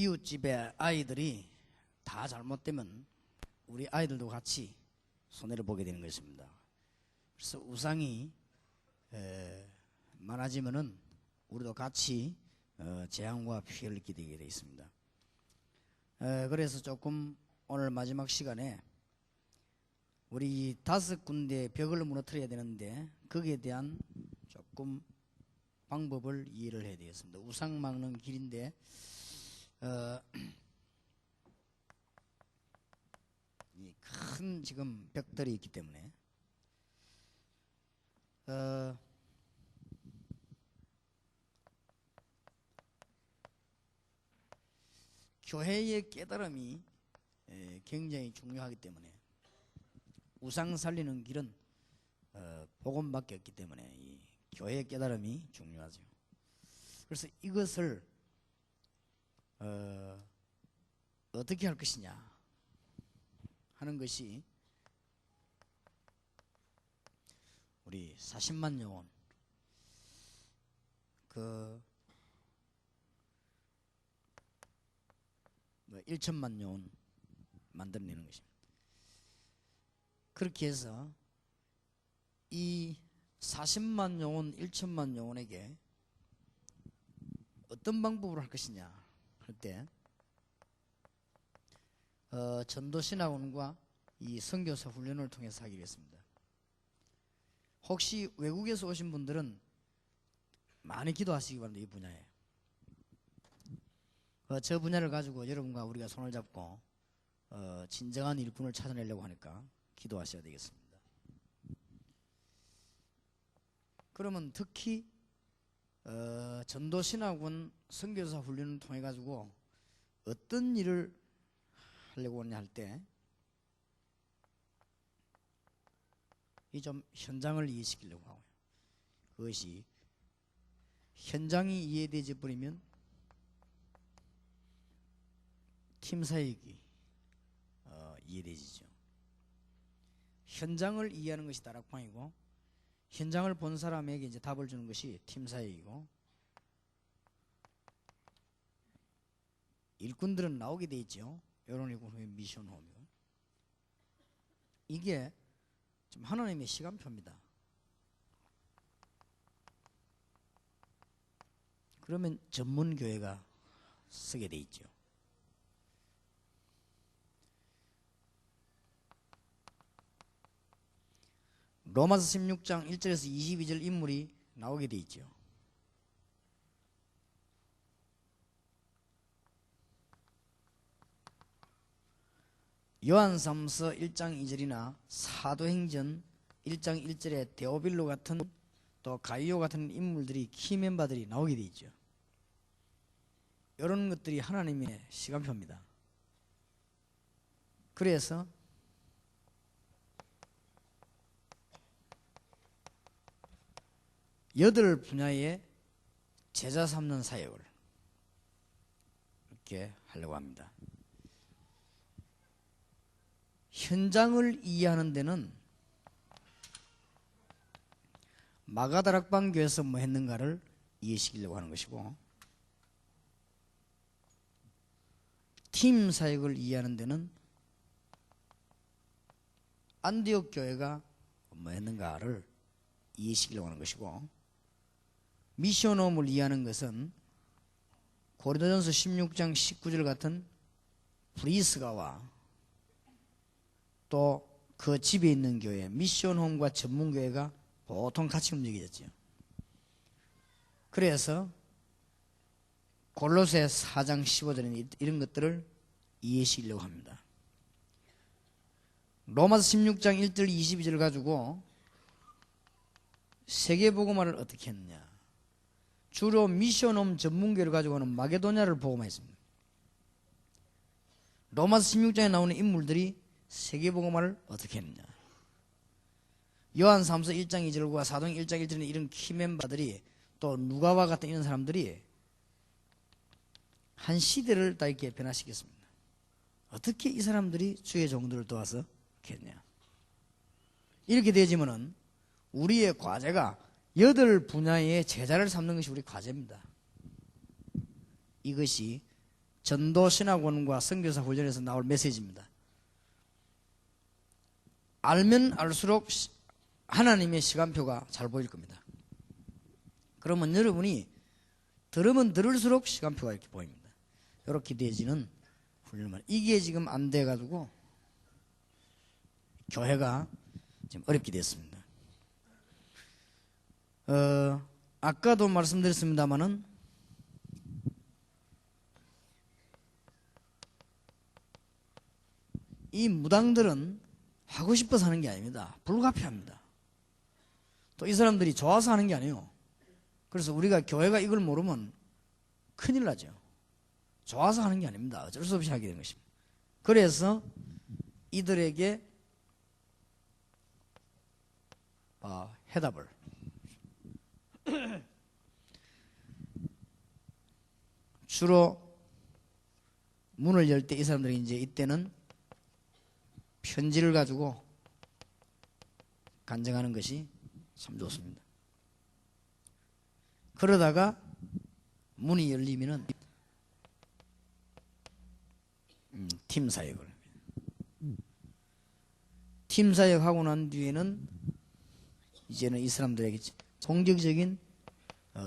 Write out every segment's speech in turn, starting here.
이웃집의 아이들이 다 잘못되면 우리 아이들도 같이 손해를 보게 되는 것입니다. 그래서 우상이 많아지면은 우리도 같이 재앙과 피해를 끼치게 되어 있습니다. 그래서 조금 오늘 마지막 시간에 우리 5군데 벽을 무너뜨려야 되는데 거기에 대한 조금 방법을 이해를 해야 되겠습니다. 우상 막는 길인데 이 큰 지금 벽들이 있기 때문에 교회의 깨달음이 굉장히 중요하기 때문에 우상 살리는 길은 복음밖에 없기 때문에 이 교회의 깨달음이 중요하죠. 그래서 이것을 어떻게 할 것이냐 하는 것이 우리 40만 영혼 1천만 영혼 만들어내는 것입니다. 그렇게 해서 이 40만 영혼 1천만 영혼에게 어떤 방법으로 할 것이냐 할 때 전도신학원과 이 선교사 훈련을 통해서 하기로 했습니다. 혹시 외국에서 오신 분들은 많이 기도하시기 바랍니다. 이 분야에 저 분야를 가지고 여러분과 우리가 손을 잡고 진정한 일꾼을 찾아내려고 하니까 기도하셔야 되겠습니다. 그러면 특히 전도신학원 선교사 훈련을 통해 가지고 어떤 일을 하려고 하냐 할 때 이 좀 현장을 이해시키려고 하고요. 그것이 현장이 이해되지 버리면 팀 사역이 이해되지죠. 현장을 이해하는 것이 다락방이고 현장을 본 사람에게 이제 답을 주는 것이 팀 사역이고 일꾼들은 나오게 돼 있죠. 여론 일꾼 후에 미션 홈이고 이게 좀 하나님의 시간표입니다. 그러면 전문 교회가 쓰게 돼 있죠. 로마서 16장 1절에서 22절 인물이 나오게 돼 있죠. 요한삼서 1장 2절이나 사도행전 1장 1절에 데오빌로 같은 또 가이오 같은 인물들이 키 멤버들이 나오게 돼 있죠. 이런 것들이 하나님의 시간표입니다. 그래서 여덟 분야의 제자 삼는 사역을 이렇게 하려고 합니다. 현장을 이해하는 데는 마가다락방 교회에서 뭐 했는가를 이해시키려고 하는 것이고 팀 사역을 이해하는 데는 안디옥 교회가 뭐 했는가를 이해시키려고 하는 것이고 미션홈을 이해하는 것은 고린도전서 16장 19절 같은 브리스가와 또 그 집에 있는 교회 미션홈과 전문교회가 보통 같이 움직여졌죠. 그래서 골로새 4장 15절에 이런 것들을 이해시키려고 합니다. 로마서 16장 1절 22절을 가지고 세계복음화를 어떻게 했느냐. 주로 미션홈 전문교회를 가지고는 마게도냐를 복음화했습니다. 로마서 16장에 나오는 인물들이 세계복음화를 어떻게 했느냐. 요한삼서 1장 2절과 사도행 1장 1절에 이런 키멤버들이 또 누가와 같은 이런 사람들이 한 시대를 다 이렇게 변화시켰습니다. 어떻게 이 사람들이 주의 종들을 도와서 했냐. 이렇게 되지면은 우리의 과제가 8 분야의 제자를 삼는 것이 우리 과제입니다. 이것이 전도신학원과 선교사 훈련에서 나올 메시지입니다. 알면 알수록 하나님의 시간표가 잘 보일 겁니다. 그러면 여러분이 들으면 들을수록 시간표가 이렇게 보입니다. 이렇게 되어지는 훈련만. 이게 지금 안 돼가지고 교회가 지금 어렵게 됐습니다. 아까도 말씀드렸습니다마는 이 무당들은 하고 싶어서 하는 게 아닙니다. 불가피합니다. 또 이 사람들이 좋아서 하는 게 아니에요. 그래서 우리가 교회가 이걸 모르면 큰일 나죠. 좋아서 하는 게 아닙니다. 어쩔 수 없이 하게 된 것입니다. 그래서 이들에게 해답을 주로 문을 열 때 이 사람들이 이제 이때는 편지를 가지고 간증하는 것이 참 좋습니다. 그러다가 문이 열리면은 팀 사역을 팀 사역하고 난 뒤에는 이제는 이 사람들에게 본격적인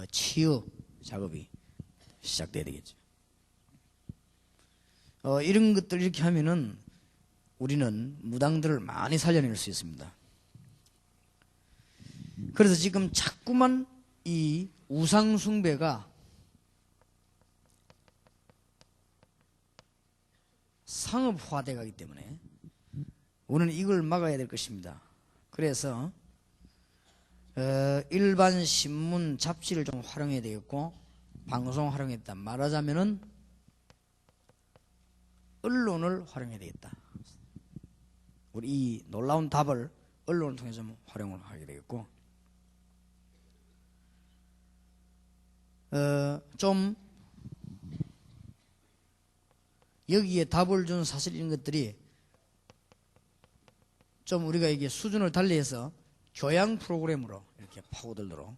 치유 작업이 시작돼야 되겠죠. 이런 것들 이렇게 하면은 우리는 무당들을 많이 살려낼 수 있습니다. 그래서 지금 자꾸만 이 우상 숭배가 상업화돼 가기 때문에 우리는 이걸 막아야 될 것입니다. 그래서 일반 신문, 잡지를 좀 활용해야 되겠고, 방송 활용했다. 말하자면은 언론을 활용해야 되겠다. 우리 이 놀라운 답을 언론을 통해서 활용을 하게 되겠고, 좀 여기에 답을 준 사실 이런 것들이 좀 우리가 이게 수준을 달리해서 교양 프로그램으로 이렇게 파고들도록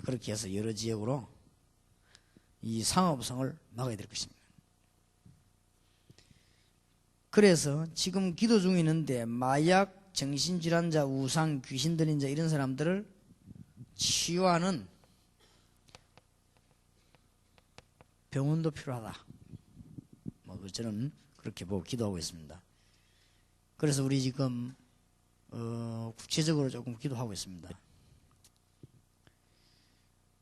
그렇게 해서 여러 지역으로 이 상업성을 막아야 될 것입니다. 그래서 지금 기도 중에 있는데 마약, 정신질환자, 우상, 귀신 들린 자 이런 사람들을 치유하는 병원도 필요하다. 저는 그렇게 보고 기도하고 있습니다. 그래서 우리 지금 구체적으로 조금 기도하고 있습니다.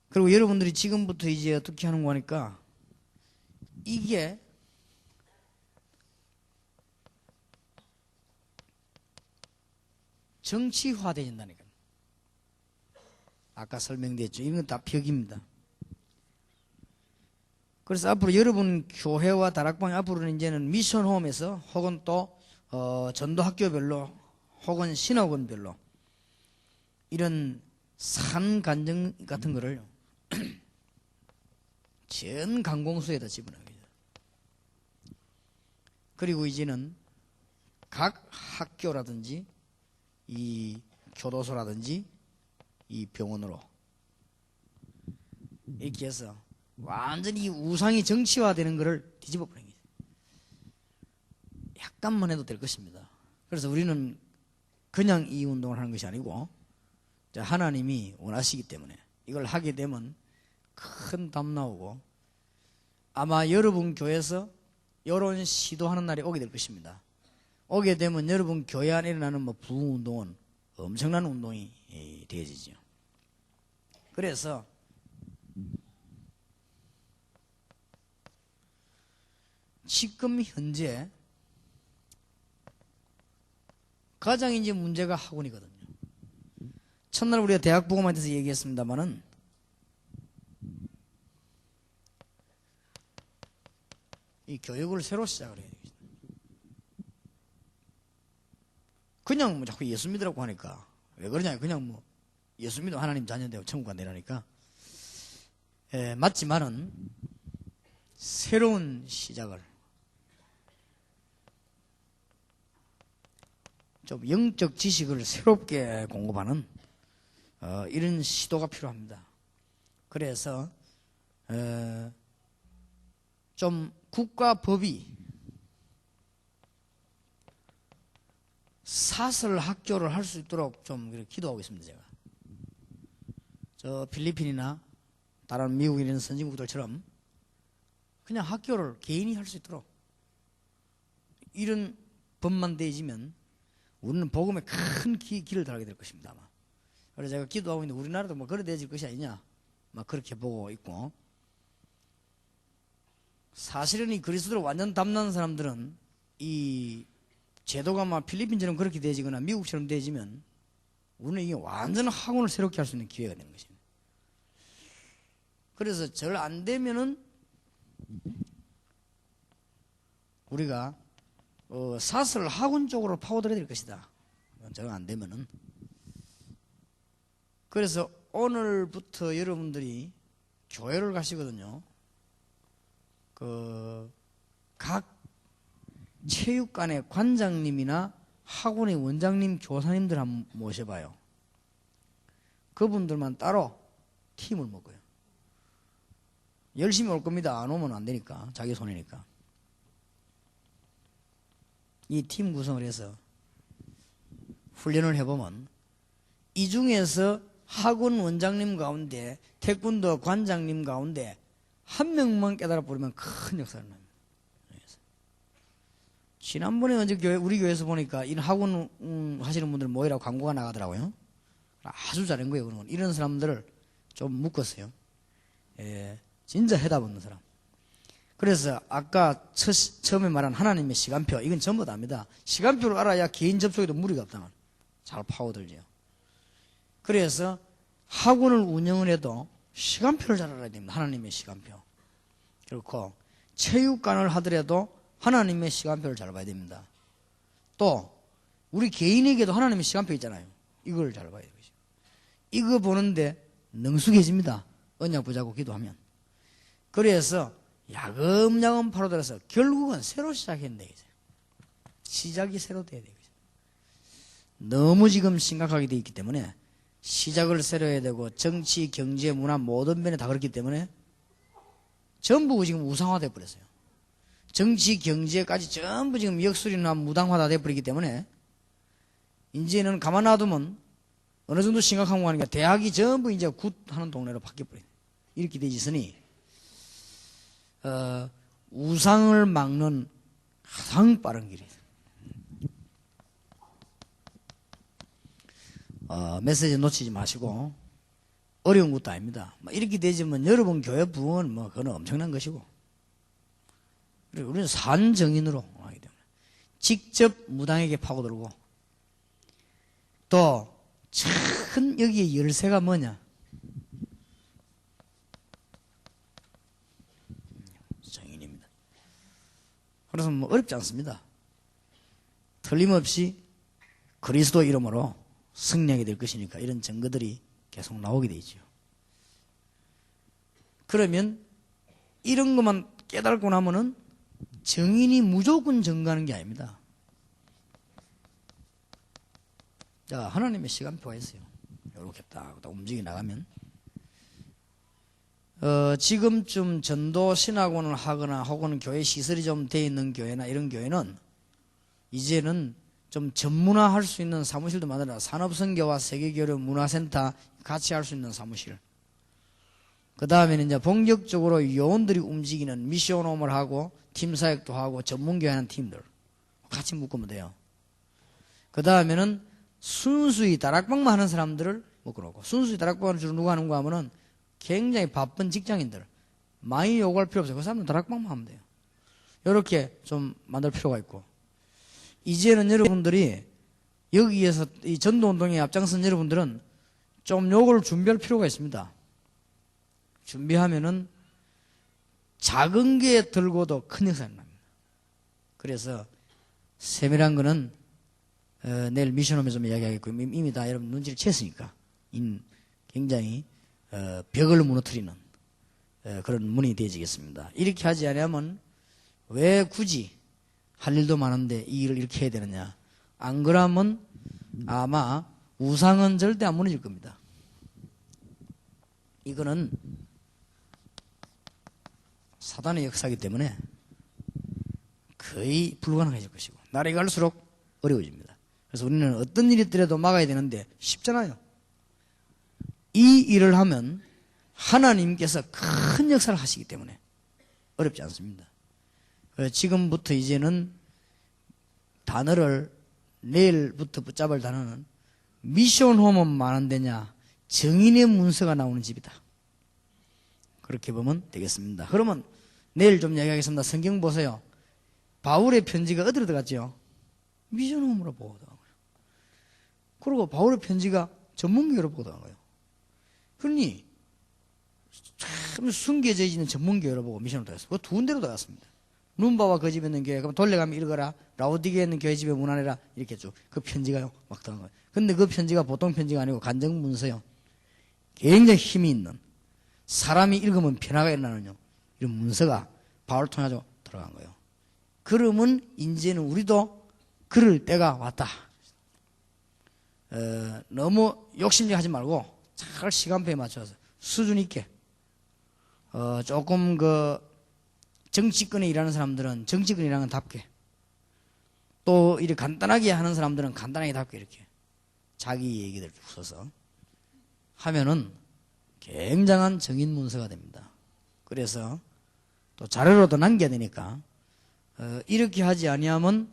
그리고 여러분들이 지금부터 이제 어떻게 하는 거니까 이게 정치화되진다니까요. 아까 설명됐죠. 이건 다 벽입니다. 그래서 앞으로 여러분 교회와 다락방 앞으로는 이제는 미션홈에서 혹은 또 전도학교별로 혹은 신학원별로 이런 산간증 같은 거를 전 관공서에다 집어넣어요. 그리고 이제는 각 학교라든지 이 교도소라든지 이 병원으로 이렇게 해서 완전히 우상이 정치화되는 것을 뒤집어 버린 거예요. 약간만 해도 될 것입니다. 그래서 우리는 그냥 이 운동을 하는 것이 아니고 하나님이 원하시기 때문에 이걸 하게 되면 큰 답 나오고 아마 여러분 교회에서 이런 시도하는 날이 오게 될 것입니다. 오게 되면 여러분 교회 안에 일어나는 부흥운동은 엄청난 운동이 되어지죠. 그래서 지금 현재 가장 이제 문제가 학원이거든요. 첫날 우리가 대학 부고만 대해서 얘기했습니다만은 이 교육을 새로 시작을 해야 되겠죠. 그냥 자꾸 예수 믿으라고 하니까 왜 그러냐? 그냥 예수 믿으면 하나님 자녀되고 천국 간다니까. 맞지만은 새로운 시작을 좀 영적 지식을 새롭게 공급하는 이런 시도가 필요합니다. 그래서 좀 국가법이 사설 학교를 할 수 있도록 좀 기도하고 있습니다. 제가 저 필리핀이나 다른 미국 이런 선진국들처럼 그냥 학교를 개인이 할 수 있도록 이런 법만 대지면 우리는 복음에 큰 길을 달하게 될 것입니다. 아마. 그래서 제가 기도하고 있는데 우리나라도 뭐 그래 되질 것이 아니냐 막 그렇게 보고 있고, 사실은 이 그리스도를 완전 담는 사람들은 이 제도가 막 필리핀처럼 그렇게 되지거나 미국처럼 되지면 우리는 이게 완전 학원을 새롭게 할 수 있는 기회가 되는 것입니다. 그래서 절 안 되면은 우리가 사설 학원 쪽으로 파고들어야 될 것이다. 절 안 되면은. 그래서 오늘부터 여러분들이 교회를 가시거든요. 각 체육관의 관장님이나 학원의 원장님, 교사님들 한번 모셔봐요. 그분들만 따로 팀을 먹어요. 열심히 올 겁니다. 안 오면 안 되니까. 자기 손해니까. 이 팀 구성을 해서 훈련을 해보면 이 중에서 학원 원장님 가운데 태권도 관장님 가운데 한 명만 깨달아 버리면 큰 역사를 납니다. 지난번에 우리 교회에서 보니까 이런 학원 하시는 분들 모이라고 광고가 나가더라고요. 아주 잘한 거예요. 그런 건. 이런 사람들을 좀 묶었어요. 예, 진짜 해답 없는 사람. 그래서 아까 처음에 말한 하나님의 시간표, 이건 전부 다입니다. 시간표를 알아야 개인 접촉에도 무리가 없다면 잘 파고들죠. 그래서 학원을 운영을 해도 시간표를 잘 알아야 됩니다. 하나님의 시간표. 그렇고 체육관을 하더라도 하나님의 시간표를 잘 봐야 됩니다. 또 우리 개인에게도 하나님의 시간표 있잖아요. 이걸 잘 봐야 되죠. 이거 보는데 능숙해집니다. 언약 붙잡고 기도하면. 그래서 야금야금 파고들어서 결국은 새로 시작했는데 이제 시작이 새로 돼야 되겠죠. 너무 지금 심각하게 돼 있기 때문에 시작을 새로 해야 되고, 정치, 경제, 문화 모든 면에 다 그렇기 때문에 전부 지금 우상화돼 버렸어요. 정치, 경제까지 전부 지금 역술이나 무당화다 돼 버리기 때문에 이제는 가만 놔두면 어느 정도 심각한 거 아니까 대학이 전부 이제 굿 하는 동네로 바뀌어 버려요. 이렇게 돼 있으니 우상을 막는 가장 빠른 길이에요. 메시지 놓치지 마시고, 어려운 것도 아닙니다. 이렇게 되지만 여러분 교회 부흥은 그건 엄청난 것이고, 그리고 우리는 산정인으로 하기 때문에 직접 무당에게 파고들고, 또 큰 여기에 열쇠가 뭐냐? 정인입니다. 그래서 어렵지 않습니다. 틀림없이 그리스도 이름으로 승리하게 될 것이니까 이런 증거들이 계속 나오게 돼 있죠. 그러면 이런 것만 깨달고 나면은 정인이 무조건 증거하는 게 아닙니다. 자, 하나님의 시간표가 있어요. 이렇게 딱 움직여 나가면 지금쯤 전도 신학원을 하거나 혹은 교회 시설이 좀 돼 있는 교회나 이런 교회는 이제는 좀 전문화할 수 있는 사무실도 만들어, 산업선교와 세계교류 문화센터 같이 할 수 있는 사무실. 그 다음에는 이제 본격적으로 요원들이 움직이는 미션홈을 하고 팀사역도 하고 전문교회 하는 팀들 같이 묶으면 돼요. 그 다음에는 순수히 다락방만 하는 사람들을 묶어놓고, 순수히 다락방을 주로 누가 하는가 하면은 굉장히 바쁜 직장인들, 많이 요구할 필요 없어요. 그 사람들은 다락방만 하면 돼요. 이렇게 좀 만들 필요가 있고, 이제는 여러분들이 여기에서 이 전도운동에 앞장선 여러분들은 좀 요걸 준비할 필요가 있습니다. 준비하면은 작은 게 들고도 큰 역사가 납니다. 그래서 세밀한 거는 내일 미션홈에서 좀 이야기하겠고, 이미 다 여러분 눈치를 챘으니까 굉장히 벽을 무너뜨리는 그런 문이 되어지겠습니다. 이렇게 하지 않으면 왜 굳이 할 일도 많은데 이 일을 이렇게 해야 되느냐? 안 그러면 아마 우상은 절대 안 무너질 겁니다. 이거는 사단의 역사이기 때문에 거의 불가능해질 것이고 날이 갈수록 어려워집니다. 그래서 우리는 어떤 일이 있더라도 막아야 되는데 쉽잖아요. 이 일을 하면 하나님께서 큰 역사를 하시기 때문에 어렵지 않습니다. 지금부터 이제는 단어를 내일부터 붙잡을 단어는 미션 홈은 많은 데냐 정인의 문서가 나오는 집이다. 그렇게 보면 되겠습니다. 그러면 내일 좀 이야기하겠습니다. 성경 보세요. 바울의 편지가 어디로 들어갔죠? 미션 홈으로 보고 들어간 거예요. 그리고 바울의 편지가 전문교회로 보고 들어간 거예요. 그러니 참 숨겨져 있는 전문교회로 보고 미션으로 들어갔어요. 그 두 군데로 들어갔습니다. 눈바와 그 집에 있는 교회, 그럼 돌려가면 읽어라. 라오디게에 있는 교회 집에 문안해라. 이렇게 쭉 그 편지가요 막 들어간 거예요. 근데 그 편지가 보통 편지가 아니고 간증 문서요. 굉장히 힘이 있는 사람이 읽으면 변화가 일어나는요. 이런 문서가 바울을 통해서 들어간 거예요. 그러면 이제는 우리도 그럴 때가 왔다. 너무 욕심하지 말고 잘 시간표에 맞춰서 수준 있게 조금 그 정치권에 일하는 사람들은 정치권에 일하는 답게 또 이렇게 간단하게 하는 사람들은 간단하게 답게 이렇게 자기 얘기들 쭉 써서 하면은 굉장한 정인 문서가 됩니다. 그래서 또 자료로도 남겨야 되니까 이렇게 하지 아니하면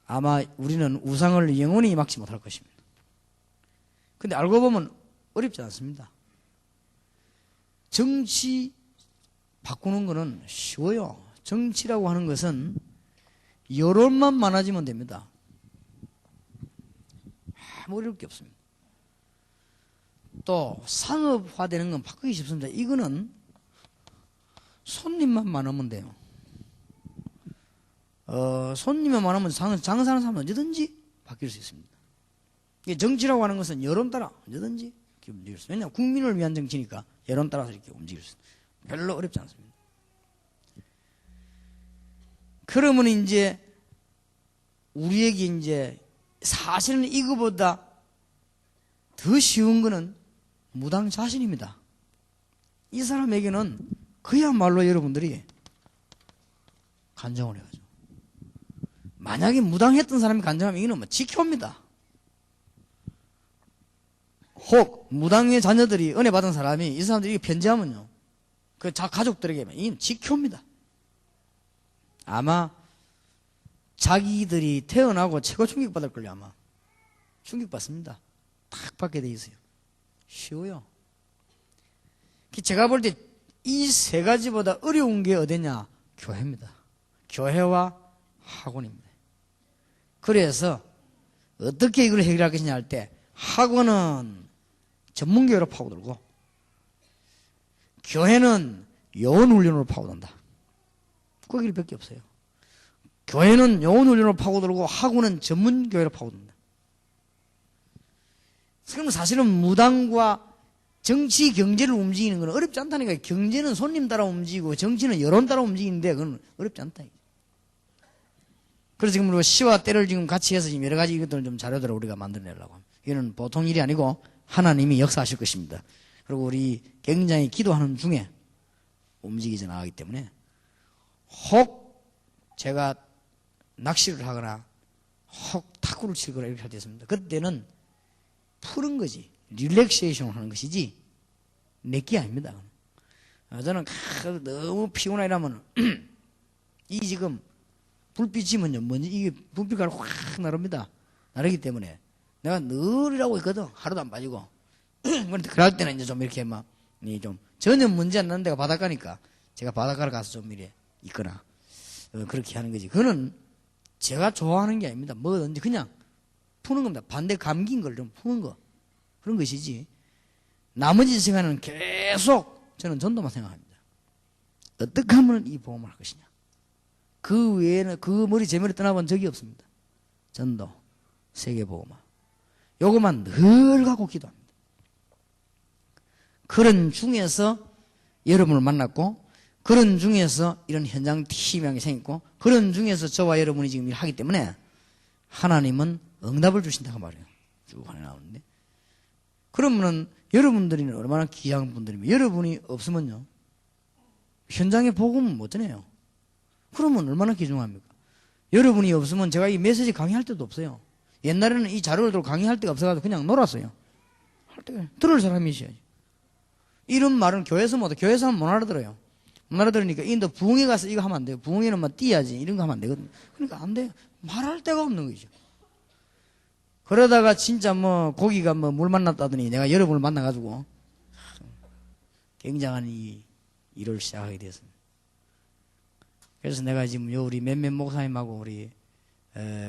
아마 우리는 우상을 영원히 막지 못할 것입니다. 근데 알고 보면 어렵지 않습니다. 정치 바꾸는 거는 쉬워요. 정치라고 하는 것은 여론만 많아지면 됩니다. 아무 어려울 게 없습니다. 또 상업화되는 건 바꾸기 쉽습니다. 이거는 손님만 많으면 돼요. 손님만 많으면 장사하는 사람은 언제든지 바뀔 수 있습니다. 정치라고 하는 것은 여론 따라 언제든지 움직일 수 있습니다. 왜냐하면 국민을 위한 정치니까 여론 따라서 이렇게 움직일 수 있습니다. 별로 어렵지 않습니다. 그러면 이제 우리에게 이제 사실은 이거보다 더 쉬운 거는 무당 자신입니다. 이 사람에게는 그야말로 여러분들이 간증을 해가지고 만약에 무당했던 사람이 간증하면 이거는 뭐 지켜옵니다. 혹 무당의 자녀들이 은혜 받은 사람이 이 사람들이 편지하면요 그 가족들에게 이건 지켜옵니다. 아마 자기들이 태어나고 최고 충격받을 걸요. 아마 충격받습니다. 딱 받게 돼 있어요. 쉬워요. 제가 볼 때 이 세 가지보다 어려운 게 어디냐? 교회입니다. 교회와 학원입니다. 그래서 어떻게 이걸 해결할 것이냐 할 때 학원은 전문교회로 파고들고 교회는 요원훈련으로 파고든다. 그 길밖에 없어요. 교회는 요원훈련으로 파고들고 학원은 전문교회로 파고든다. 그럼 사실은 무당과 정치, 경제를 움직이는 건 어렵지 않다니까. 경제는 손님 따라 움직이고 정치는 여론 따라 움직이는데 그건 어렵지 않다. 그래서 지금 우리가 시와 때를 지금 같이 해서 지금 여러 가지 이것들을 좀 자료들을 우리가 만들어내려고 합니다. 이거는 보통 일이 아니고 하나님이 역사하실 것입니다. 그리고 우리 굉장히 기도하는 중에 움직이져 나가기 때문에 혹 제가 낚시를 하거나 혹 탁구를 치거나 이렇게 할 때 있습니다. 그때는 푸는 거지. 릴렉세이션을 하는 것이지 내게 아닙니다. 저는 너무 피곤하게 이러면 이 지금 불빛이면요 먼저 이게 불빛깔 확 나릅니다. 나르기 때문에 내가 늘 이라고 있거든. 하루도 안 빠지고. 그런데 그럴 때는 이제 좀 이렇게 막 좀 전혀 문제 안 나는 데가 바닷가니까 제가 바닷가를 가서 좀 이래 있거나 그렇게 하는 거지. 그거는 제가 좋아하는 게 아닙니다. 뭐든지 그냥 푸는 겁니다. 반대 감기인 걸 좀 푸는 거. 그런 것이지. 나머지 시간은 계속 저는 전도만 생각합니다. 어떻게 하면 이 보험을 할 것이냐. 그 외에는 그 머리 제 머리 떠나본 적이 없습니다. 전도, 세계보험화. 요것만 늘 갖고 기도합니다. 그런 중에서 여러분을 만났고 그런 중에서 이런 현장 팀이 생겼고 그런 중에서 저와 여러분이 지금 일하기 때문에 하나님은 응답을 주신다고 말해요. 쭉 하나 나오는데 그러면은 여러분들이 얼마나 귀한 분들이면 여러분이 없으면요 현장에 복음은 못 전해요. 그러면 얼마나 귀중합니까? 여러분이 없으면 제가 이 메시지 강의할 때도 없어요. 옛날에는 이 자료를 들고 강의할 데가 없어가지고 그냥 놀았어요. 할 때 들을 사람이 있어야지. 이런 말은 교회에서 못해. 교회에서 하면 못 알아들어요. 못 알아들으니까 인도 부흥회 가서 이거 하면 안 돼요. 부흥회는 막 뛰어야지. 이런 거 하면 안 되거든. 그러니까 안 돼요. 말할 데가 없는 거죠. 그러다가 진짜 뭐 고기가 뭐 물 만났다더니 내가 여러분을 만나가지고 굉장한 이 일을 시작하게 되었습니다. 그래서 내가 지금 우리 몇몇 목사님하고 우리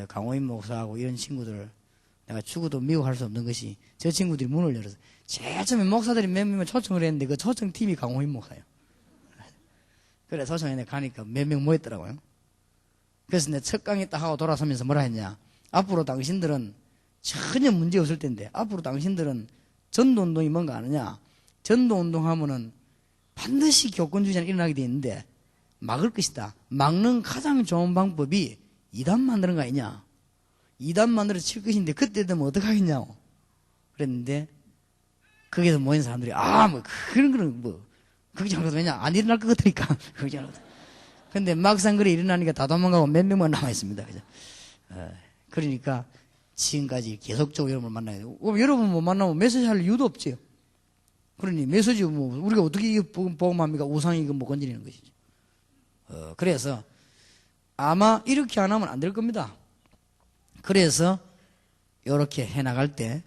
강호인 목사하고 이런 친구들 내가 죽어도 미워할 수 없는 것이 저 친구들이 문을 열어서 제일 처음에 목사들이 몇 명 초청을 했는데 그 초청팀이 강호인 목사예요. 그래 초청에 내가 가니까 몇 명 모였더라고요. 그래서 내 첫 강의 딱 하고 돌아서면서 뭐라 했냐. 앞으로 당신들은 전혀 문제 없을 텐데 앞으로 당신들은 전도운동이 뭔가 아느냐. 전도운동 하면은 반드시 교권주의자는 일어나게 돼 있는데 막을 것이다. 막는 가장 좋은 방법이 이단 만드는 거 아니냐. 이단 만들어 칠 것인데 그때 되면 어떡하겠냐고 그랬는데 거기서 모인 사람들이 뭐 그런 거는 뭐 걱정 안 해도 왜냐 안 일어날 것 같으니까 걱정 안 해도. 근데 막상 그래 일어나니까 다 도망가고 몇 명만 남아있습니다. 그죠? 그러니까 지금까지 계속적으로 여러분을 만나야 돼요. 여러분 못 만나면 메시지 할 이유도 없지요. 그러니 메시지 뭐 우리가 어떻게 복음합니까? 우상이 뭐 건드리는 것이죠. 그래서 아마 이렇게 안 하면 안 될 겁니다. 그래서 이렇게 해나갈 때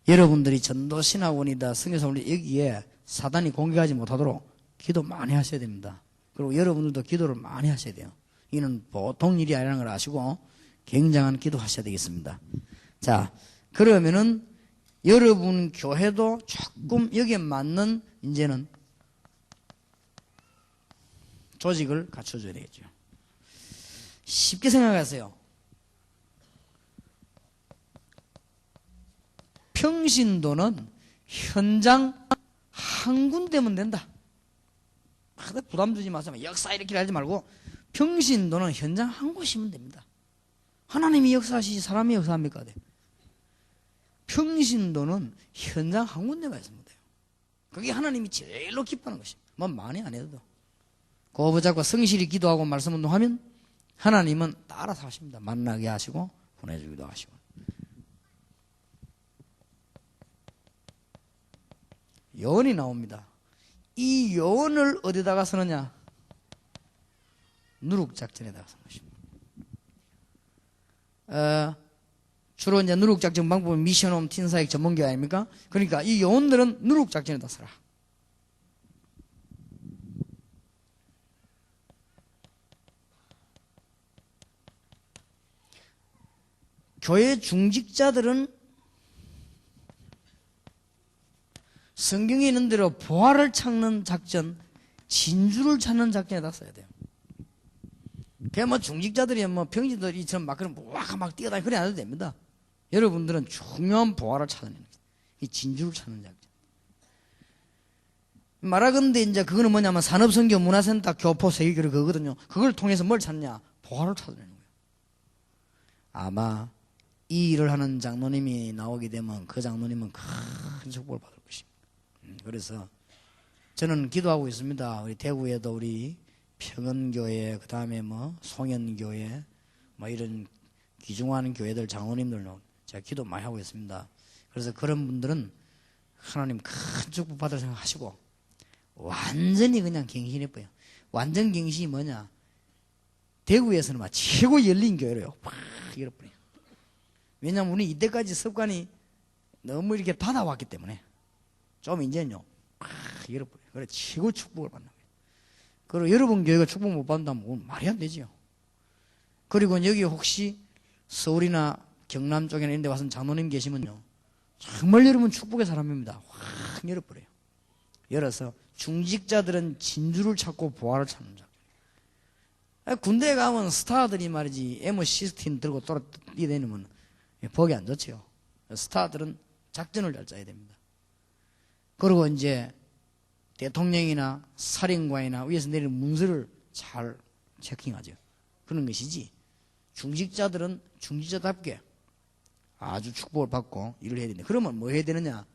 여러분들이 전도신학원이다 성교사원이 여기에 사단이 공격하지 못하도록 기도 많이 하셔야 됩니다. 그리고 여러분들도 기도를 많이 하셔야 돼요. 이는 보통 일이 아니라는 걸 아시고 굉장한 기도 하셔야 되겠습니다. 자, 그러면은 여러분 교회도 조금 여기에 맞는 이제는 조직을 갖춰줘야 되겠죠. 쉽게 생각하세요. 평신도는 현장 한 군데면 된다. 부담 주지 마세요. 역사 이렇게 하지 말고 평신도는 현장 한 곳이면 됩니다. 하나님이 역사하시지 사람이 역사합니까? 평신도는 현장 한 군데만 있으면 돼요. 그게 하나님이 제일로 기뻐하는 것입니다. 뭐 많이 안 해도. 그거 잡고 성실히 기도하고 말씀 운동하면 하나님은 따라서 하십니다. 만나게 하시고 보내주기도 하시고. 여원이 나옵니다. 이 여원을 어디다가 쓰느냐? 누룩작전에다가 쓰는 것입니다. 주로 이제 누룩작전 방법은 미션홈 틴사익 전문교 아닙니까? 그러니까 이 여원들은 누룩작전에다 써라. 교회 중직자들은 성경에 있는 대로 보화를 찾는 작전, 진주를 찾는 작전에다 써야 돼요. 그냥 뭐 중직자들이 뭐 병신들이처럼 막 그런 막 뛰어다니고 그래 안 해도 됩니다. 여러분들은 중요한 보화를 찾아내는 거예요. 이 진주를 찾는 작전. 말하건대 이제 그거는 뭐냐면 산업선교 문화센터 교포 세계교류 그거거든요. 그걸 통해서 뭘 찾냐? 보화를 찾아내는 거예요. 아마 이 일을 하는 장로님이 나오게 되면 그 장로님은 큰 축복을 받을 것입니다. 그래서 저는 기도하고 있습니다. 우리 대구에도 우리 평은교회, 그 다음에 뭐 송현교회, 뭐 이런 귀중한 교회들 장로님들 제가 기도 많이 하고 있습니다. 그래서 그런 분들은 하나님 큰 축복 받을 생각하시고 완전히 그냥 갱신해버려요. 완전 갱신이 뭐냐? 대구에서는 막 최고 열린 교회로요. 팍 열어버려요. 왜냐하면 우리 이때까지 습관이 너무 이렇게 닫아왔기 때문에 좀 이제는요 팍 열어버려요. 그래 최고 축복을 받는 거예요. 그리고 여러분 교회가 축복 못 받는다면 말이 안 되지요. 그리고 여기 혹시 서울이나 경남 쪽이나 이런 데 와서 장로님 계시면요 정말 여러분 축복의 사람입니다. 확 열어버려요. 열어서 중직자들은 진주를 찾고 보화를 찾는 자. 군대에 가면 스타들이 말이지 M16 들고 뛰어다니면 보기 안 좋죠. 스타들은 작전을 잘 짜야 됩니다. 그리고 이제 대통령이나 사령관이나 위에서 내리는 문서를 잘 체킹하죠. 그런 것이지 중직자들은 중직자답게 아주 축복을 받고 일을 해야 됩니다. 그러면 뭐 해야 되느냐?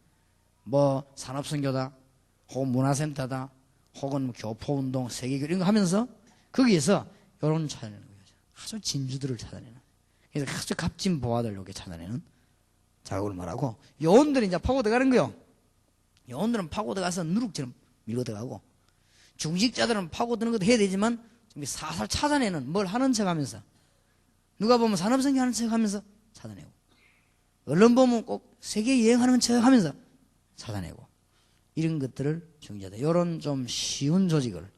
뭐 산업선교다 혹은 문화센터다 혹은 교포운동 세계교 이런 거 하면서 거기에서 여론 찾아내는 거죠. 아주 진주들을 찾아내는, 그래서 아주 값진 보화들 이렇게 찾아내는 작업을 말하고, 요원들이 이제 파고 들어가는 거요. 요원들은 파고 들어가서 누룩처럼 밀고 들어가고, 중직자들은 파고 드는 것도 해야 되지만 좀 살살 찾아내는, 뭘 하는 척 하면서, 누가 보면 산업생계 하는 척 하면서 찾아내고, 언론 보면 꼭 세계 여행하는 척 하면서 찾아내고, 이런 것들을 중재하다. 이런 좀 쉬운 조직을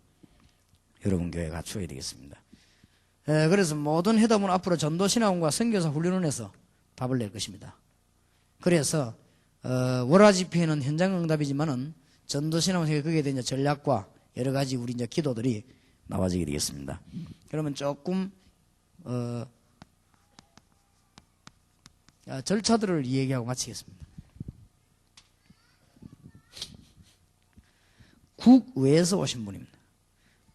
여러분 교회에 갖추어야 되겠습니다. 그래서 모든 회담은 앞으로 전도신학원과 선교사 훈련을 해서 답을 낼 것입니다. 그래서 월화집회는 현장 응답이지만은 전도신학원 거기에 대한 전략과 여러 가지 우리 이제 기도들이 나와지게 되겠습니다. 그러면 조금 절차들을 얘기하고 마치겠습니다. 국외에서 오신 분입니다.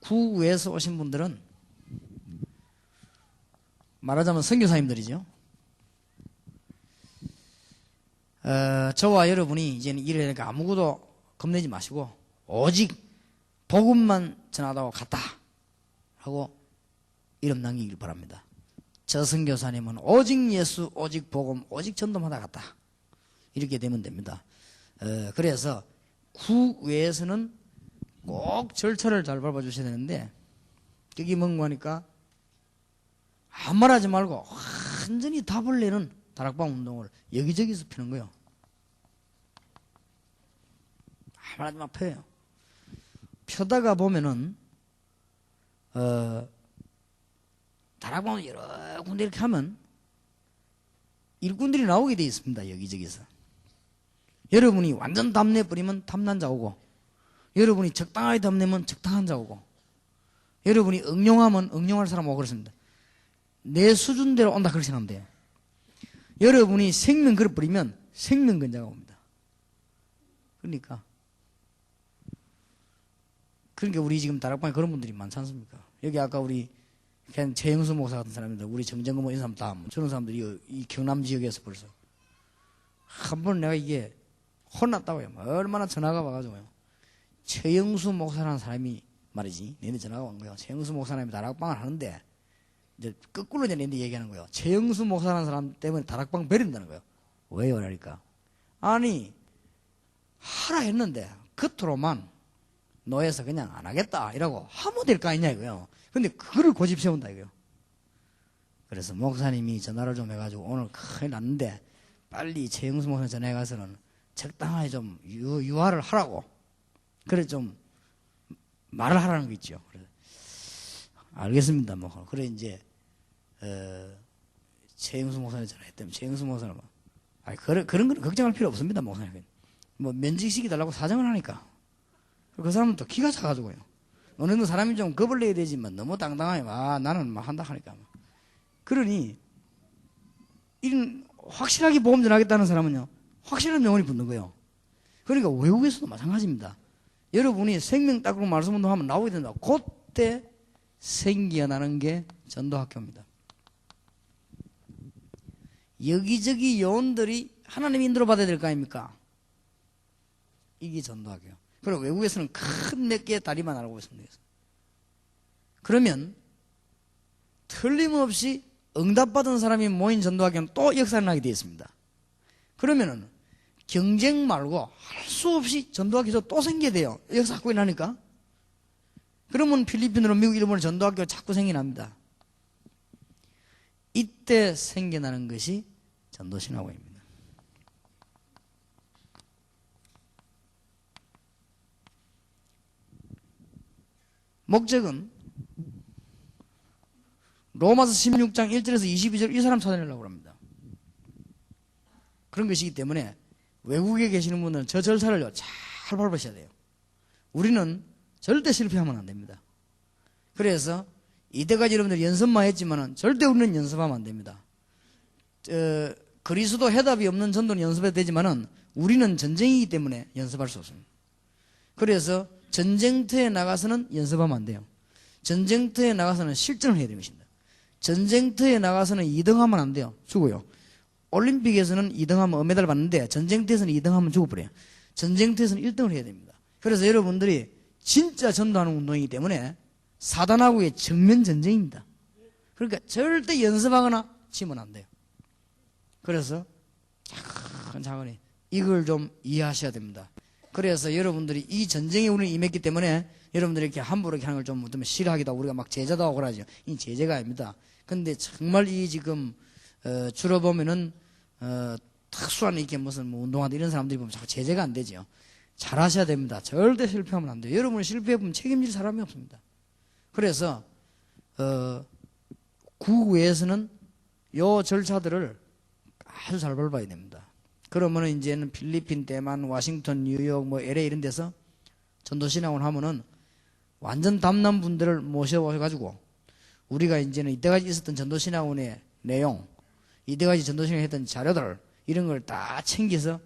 국외에서 오신 분들은 말하자면 선교사님들이죠. 저와 여러분이 이제는 이러니까 아무것도 겁내지 마시고 오직 복음만 전하다고 갔다 하고 이름 남기길 바랍니다. 저 선교사님은 오직 예수, 오직 복음, 오직 전도하다 갔다. 이렇게 되면 됩니다. 그래서 국외에서는 꼭 절차를 잘 밟아주셔야 되는데, 그게 뭔가 하니까 아무 말 하지 말고 완전히 답을 내는 다락방 운동을 여기저기서 피는 거예요. 아무 말 하지 마, 펴요. 펴다가 보면은 다락방을 여러 군데 이렇게 하면 일꾼들이 나오게 돼 있습니다. 여기저기서. 여러분이 완전 답내버리면 탐난자 오고, 여러분이 적당하게 답내면 적당한 자 오고, 여러분이 응용하면 응용할 사람 오고 그렇습니다. 내 수준대로 온다 그렇게 생각하면 돼요. 여러분이 생명 그릇버리면 생명근자가 옵니다. 그러니까 우리 지금 다락방에 그런 분들이 많지 않습니까? 여기 아까 우리 그냥 최영수 목사 같은 사람인데, 우리 정정근 뭐 이런 사람 다 저런 사람들이 이 경남 지역에서 벌써 한 번 내가 이게 혼났다고요. 얼마나 전화가 와가지고요. 최영수 목사라는 사람이 말이지, 내내 전화가 온 거예요. 최영수 목사님이 다락방을 하는데, 이제 거꾸로 이제 내내 얘기하는 거예요. 최영수 목사라는 사람 때문에 다락방 버린다는 거예요. 왜요? 그러니까 아니 하라 했는데 겉으로만 노예서 그냥 안 하겠다 이라고 하면 될 거 아니냐 이거요. 근데 그거를 고집 세운다 이거요. 그래서 목사님이 전화를 좀 해가지고 오늘 큰일 났는데 빨리 최영수 목사님 전화해 가서는 적당하게 좀 유화를 하라고, 그래 좀 말을 하라는 거 있죠. 그래 알겠습니다. 뭐 그래 이제 최영수 목사님 전화했더니 최영수 목사님 그런 거는 걱정할 필요 없습니다. 목사님 뭐 면직시키 달라고 사정을 하니까 그 사람은 또 기가 차가지고요. 어느 정도 사람이 좀 겁을 내야 되지만 너무 당당하게 나는 막 한다 하니까 그러니 이런 확실하게 보험 전하겠다는 사람은요 확실한 영혼이 붙는 거예요. 그러니까 외국에서도 마찬가지입니다. 여러분이 생명 닦고 말씀 운동하면 나오게 된다. 그때 생겨나는 게 전도학교입니다. 여기저기 요원들이 하나님 인도로 받아야 될 거 아닙니까? 이게 전도학교예요. 그리고 외국에서는 큰 몇 개의 다리만 알고 있습니다. 그러면 틀림없이 응답받은 사람이 모인 전도학교는 또 역사를 나게 되어 있습니다. 그러면은 경쟁 말고 할 수 없이 전도학교에서 또 생겨야 돼요. 역사 갖고 일하니까. 그러면 필리핀으로 미국, 일본으로 전도학교가 자꾸 생겨납니다. 이때 생겨나는 것이 전도신학원입니다. 목적은 로마서 16장 1절에서 22절 이 사람 찾아내려고 합니다. 그런 것이기 때문에 외국에 계시는 분들은 저 절차를 잘 밟으셔야 돼요. 우리는 절대 실패하면 안 됩니다. 그래서 이때까지 여러분들 연습만 했지만은 절대 우리는 연습하면 안 됩니다. 그리스도 해답이 없는 전도는 연습해도 되지만은 우리는 전쟁이기 때문에 연습할 수 없습니다. 그래서 전쟁터에 나가서는 연습하면 안 돼요. 전쟁터에 나가서는 실전을 해야 되는 것입니다. 전쟁터에 나가서는 2등하면 안 돼요. 죽어요. 올림픽에서는 2등하면 은메달 받는데 전쟁터에서는 2등하면 죽어버려요. 전쟁터에서는 1등을 해야 됩니다. 그래서 여러분들이 진짜 전도하는 운동이기 때문에 사단하고의 정면 전쟁입니다. 그러니까 절대 연습하거나 치면 안 돼요. 그래서 차근차근히 이걸 좀 이해하셔야 됩니다. 그래서 여러분들이 이 전쟁에 우리는 임했기 때문에 여러분들이 이렇게 함부로 이렇게 하는 걸 좀 어쩌면 싫어하기도 하고 우리가 막 제자도 하고 그러죠. 이 제재가 아닙니다. 근데 정말 이 지금 주로 보면은 특수한 이렇게 무슨 뭐 운동하다 이런 사람들이 보면 자꾸 제재가 안 되죠. 잘하셔야 됩니다. 절대 실패하면 안 돼요. 여러분이 실패해보면 책임질 사람이 없습니다. 그래서 구구에서는 요 절차들을 아주 잘 밟아야 됩니다. 그러면은 이제는 필리핀, 대만, 워싱턴, 뉴욕, 뭐 LA 이런 데서 전도신학원 하면은 완전 담난 분들을 모셔가지고 우리가 이제는 이때까지 있었던 전도신학원의 내용, 이때까지 전도신학원 했던 자료들 이런 걸 다 챙겨서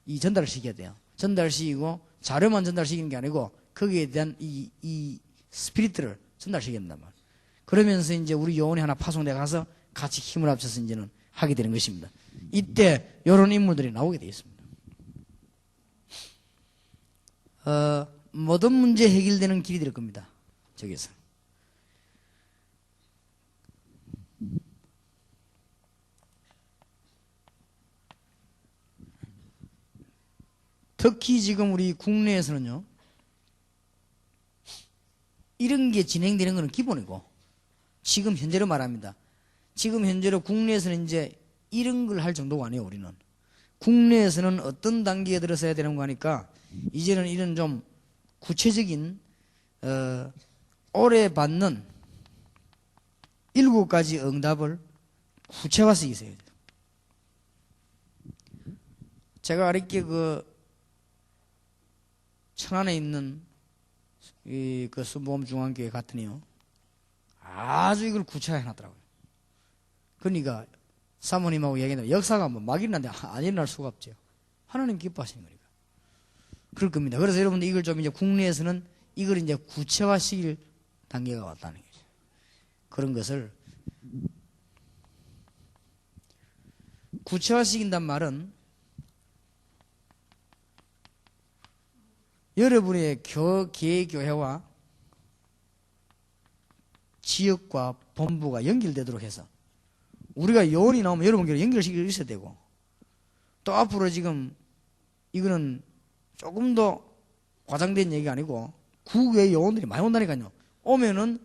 이 전달을 시켜야 돼요. 전달시키고 자료만 전달시키는 게 아니고 거기에 대한 이 스피릿들을 전달시켜야 된단 말이에요. 그러면서 이제 우리 요원이 하나 파송돼 가서 같이 힘을 합쳐서 이제는 하게 되는 것입니다. 이때 이런 인물들이 나오게 되어 있습니다. 모든 문제 해결되는 길이 될 겁니다. 저기서. 특히 지금 우리 국내에서는요, 이런 게 진행되는 것은 기본이고, 지금 현재로 말합니다. 지금 현재로 국내에서는 이제 이런 걸 할 정도가 아니에요, 우리는. 국내에서는 어떤 단계에 들어서야 되는 거 하니까, 이제는 이런 좀 구체적인, 올해 받는 7가지 응답을 구체화해서 있어야 돼요. 제가 이렇게 천안에 있는 그 순복음중앙교회 갔더니요, 아주 이걸 구체화해 놨더라고요. 그러니까 사모님하고 얘기했는데 역사가 뭐 막 일어났는데 안 일어날 수가 없죠. 하나님 기뻐하시는 거니까. 그럴 겁니다. 그래서 여러분들 이걸 좀 이제 국내에서는 이걸 이제 구체화시킬 단계가 왔다는 거죠. 그런 것을 구체화시킨단 말은 여러분의 개교회와 지역과 본부가 연결되도록 해서 우리가 요원이 나오면 여러분끼리 연결시켜 있어야 되고, 또 앞으로 지금 이거는 조금 더 과장된 얘기가 아니고 구구의 요원들이 많이 온다니까요. 오면은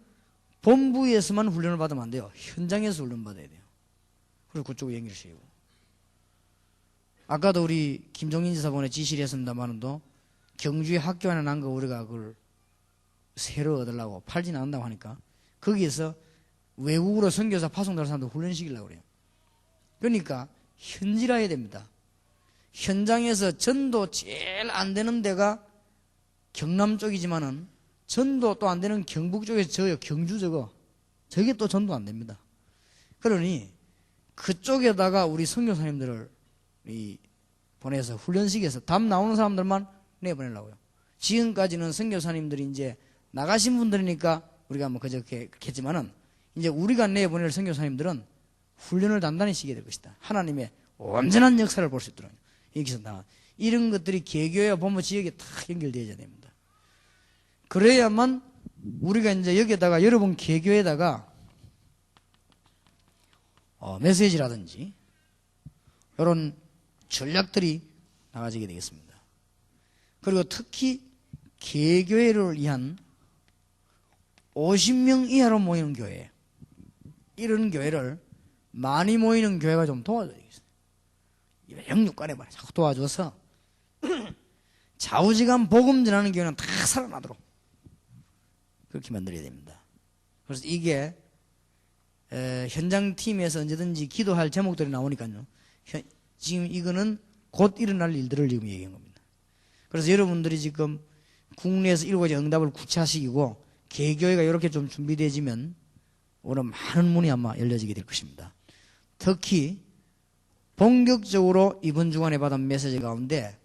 본부에서만 훈련을 받으면 안 돼요. 현장에서 훈련 받아야 돼요. 그리고 그쪽으로 연결시키고. 아까도 우리 김종인 지사분의 지시를 했습니다만도 경주에 학교 하나 난 거 우리가 그걸 새로 얻으려고 팔지는 않는다고 하니까 거기에서 외국으로 선교사 파송될 사람들 훈련시키려고 그래요. 그러니까 현지라야 됩니다. 현장에서 전도 제일 안 되는 데가 경남 쪽이지만은 전도 또 안 되는 경북 쪽에서 저요, 경주 저게 또 전도 안 됩니다. 그러니 그쪽에다가 우리 선교사님들을 보내서 훈련시켜서 답 나오는 사람들만 내보내려고요. 지금까지는 선교사님들이 이제 나가신 분들이니까 우리가 뭐 그저께 했지만은 이제 우리가 내보낼 선교사님들은 훈련을 단단히 시켜야 될 것이다. 하나님의 온전한 역사를 볼 수 있도록. 여기서 이런 것들이 개교와 본부 지역에 다 연결되어야 됩니다. 그래야만 우리가 이제 여기에다가 여러분 개교에다가 메시지라든지 이런 전략들이 나가지게 되겠습니다. 그리고 특히 개교회를 위한 50명 이하로 모이는 교회, 이런 교회를 많이 모이는 교회가 좀 도와줘야 되겠어요. 영육간에 자꾸 도와줘서 좌우지간 복음 전하는 교회는 다 살아나도록 그렇게 만들어야 됩니다. 그래서 이게 현장팀에서 언제든지 기도할 제목들이 나오니까요. 지금 이거는 곧 일어날 일들을 지금 얘기한 겁니다. 그래서 여러분들이 지금 국내에서 7가지 응답을 구체화시키고 개교회가 이렇게 좀 준비되어지면 오늘 많은 문이 아마 열려지게 될 것입니다. 특히 본격적으로 이번 주간에 받은 메시지 가운데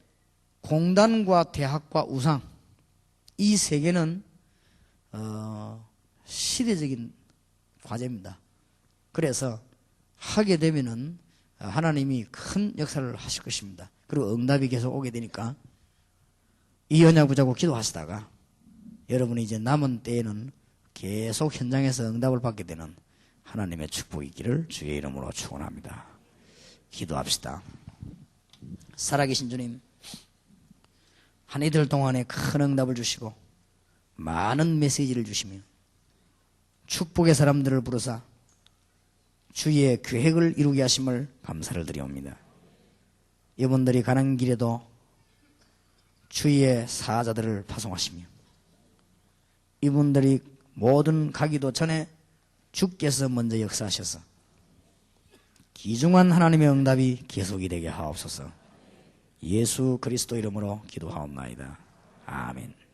공단과 대학과 우상, 이 세 개는 시대적인 과제입니다. 그래서 하게 되면은 하나님이 큰 역사를 하실 것입니다. 그리고 응답이 계속 오게 되니까 이 언약 붙잡고 기도하시다가 여러분이 이제 남은 때에는 계속 현장에서 응답을 받게 되는 하나님의 축복이 있기를 주의 이름으로 축원합니다. 기도합시다. 살아계신 주님, 한 이들 동안에 큰 응답을 주시고 많은 메시지를 주시며 축복의 사람들을 부르사 주의 계획을 이루게 하심을 감사를 드리옵니다. 이분들이 가는 길에도 주의 사자들을 파송하시며 이분들이 모든 가기도 전에 주께서 먼저 역사하셔서 귀중한 하나님의 응답이 계속이 되게 하옵소서. 예수 그리스도 이름으로 기도하옵나이다. 아멘.